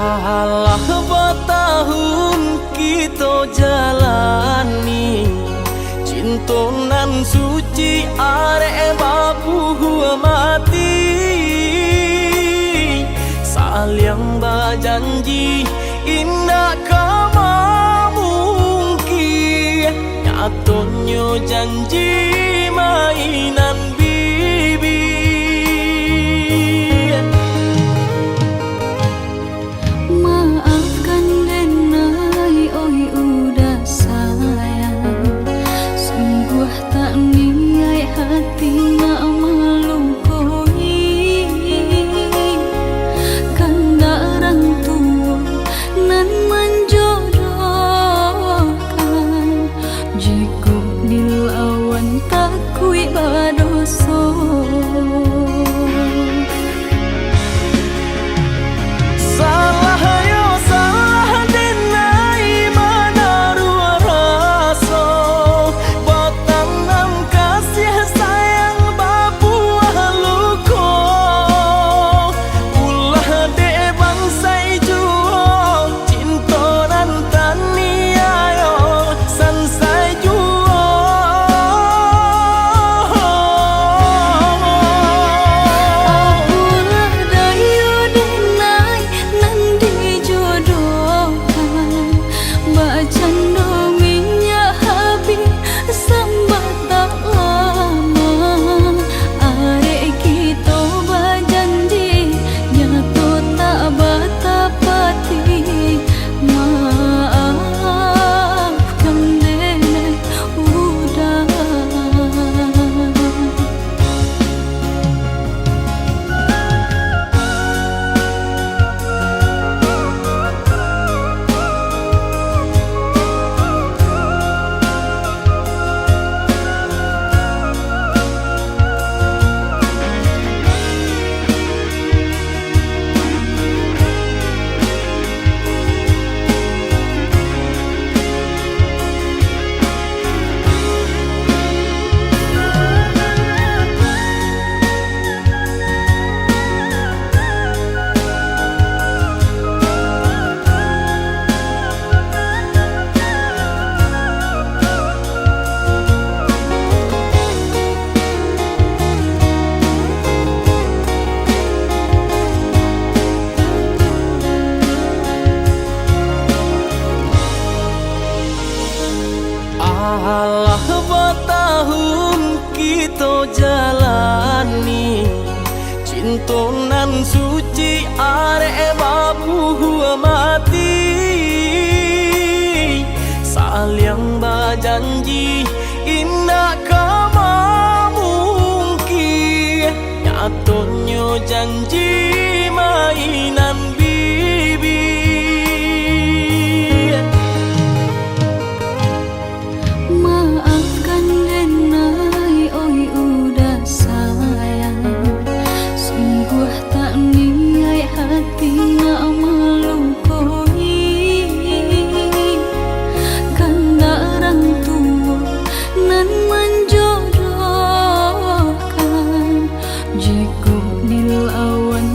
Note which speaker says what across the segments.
Speaker 1: Alah bertahun kita jalani cinta nan suci arek babu mati saling berjanji indah kama mungkin nyatanya janji mainan bibi.
Speaker 2: Maafkan denai oi udah sayang, sungguh tak niat hati nak melukoi. Kandaran tua nan menjodohkan, jika dilawan tak kui badoso.
Speaker 1: Alah bertahun kita jalani cinta nan suci arek babu mati saling berjanji indah kama mungkin nyatanya janji mainan bibi.
Speaker 2: Maafkan denai oi udah sayang, sungguh tak niat hati nak melukoi. Kandaran tua nan menjodohkan, jika dilawan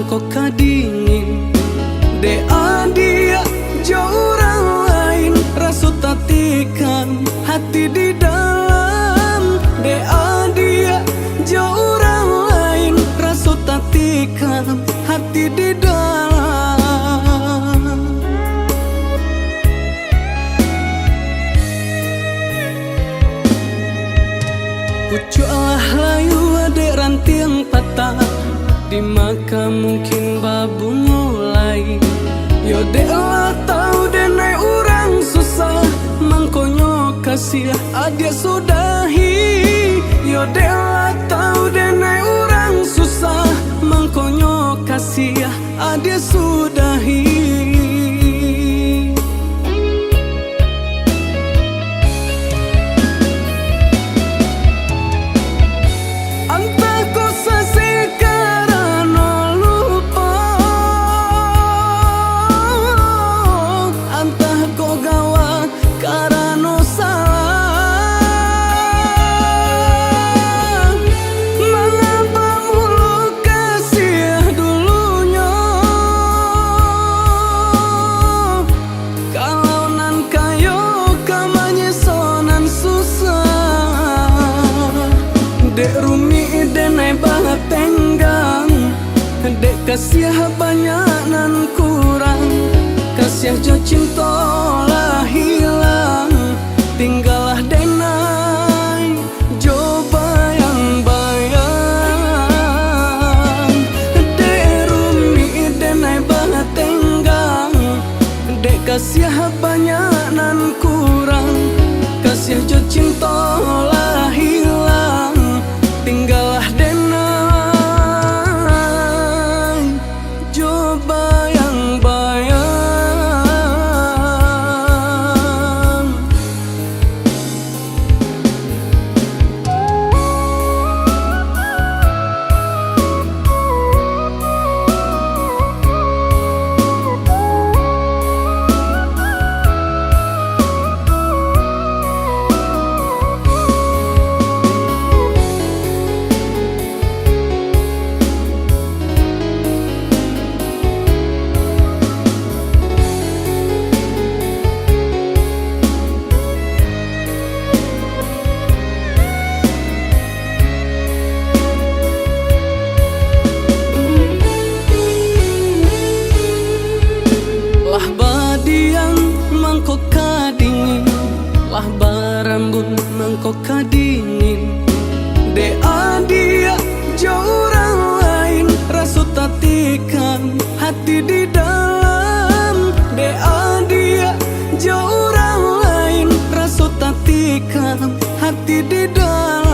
Speaker 1: mangkok kadingin. De adia jauh orang lain, rasut tatikan hati di dalam. De adia jauh orang lain, rasut tatikan hati di dalam. Pucuklah layu adek ranting patah, di maka mungkin babu mulai. Yo dek lah tahu denai orang susah, mangkonyo kasih adik sudahi. Yo dek lah tahu denai orang susah, mangkonyo kasih adik sudahi. Dek rumi denai banget tenggang, dek kasih banyak nan kurang. Kasih jo cinta lah hilang, tinggallah denai jo bayang-bayang. Dek rumi denai banget tenggang, dek kasih banyak nan kurang. Kasih jo cinta lah hilang, tinggallah denai jo bayang-bayang. Lah badiang mangkok kadingin, lah barambun mangkok kadingin. De adia jauh orang lain, rasut tatikan hati di dalam. De adia jauh orang lain, rasut tatikan hati di dalam.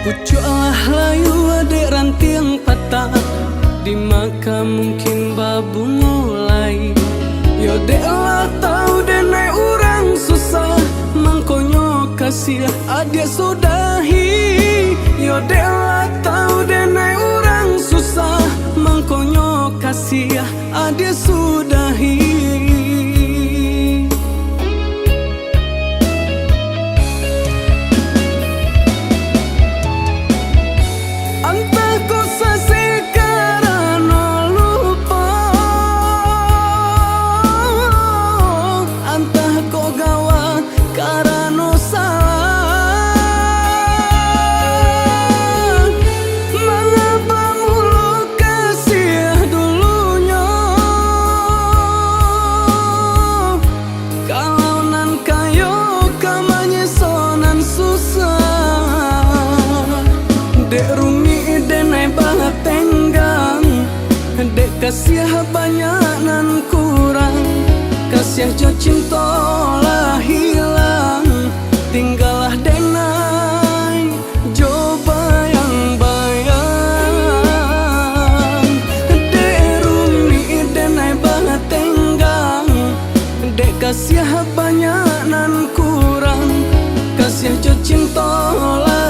Speaker 1: Pucuklah layu adek ranting patah, di maka mungkin babu mulai. Yo dek lah tahu denai orang susah, mangkonyo kasih adik sudahi. Yo dek lah tahu denai orang susah, mangkonyo kasih adik sudahi. Dek rumi denai banget tenggang, dek kasih banyak nan kurang. Kasih jo cinta lah hilang, tinggallah denai jo bayang-bayang. Dek rumi denai banget tenggang, dek kasih banyak nan kurang. Kasih jo cinta lah